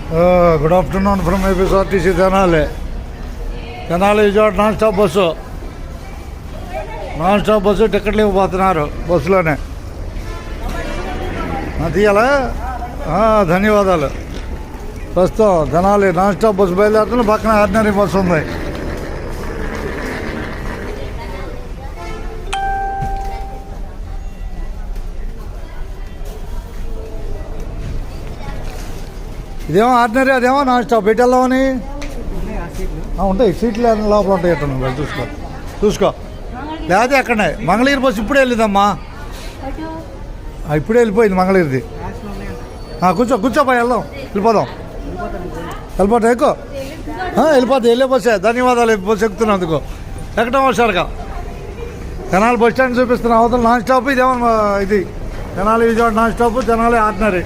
Good afternoon from APSRTC Tenali Vijayawada non stop bus టికెట్లు ఇవ్వబోతున్నారు బస్సులోనే తీయాలా ధన్యవాదాలు. ప్రస్తుతం తెనాలి నాన్ స్టాప్ బస్సు బయలుదేరుతున్న పక్కన ఆర్డినరీ బస్సు ఉంది. ఇదేమో ఆర్డినరీ, అదేమో నాన్ స్టాప్. ఎటు వెళ్దామని ఉంటాయి సీట్లు లోపల ఉంటాయి. ఎట్లా చూసుకో లేకపోతే అక్కడనే మంగళగిరి బస్సు ఇప్పుడే వెళ్ళిందమ్మా, ఇప్పుడే వెళ్ళిపోయింది మంగళగిరిది. కూర్చోపోయి వెళ్ళిపోదాం ఎక్కువ వెళ్ళిపోతాయి. వెళ్ళే బస్సే. ధన్యవాదాలు బస్సు ఎక్కుతున్నందుకు. ఎక్కడం హుషారుగా తెనాలి బస్ స్టాండ్ చూపిస్తున్నాం. అవతల నాన్ స్టాప్. ఇదేమో ఇది Tenali Vijayawada non stop, Tenali ordinary.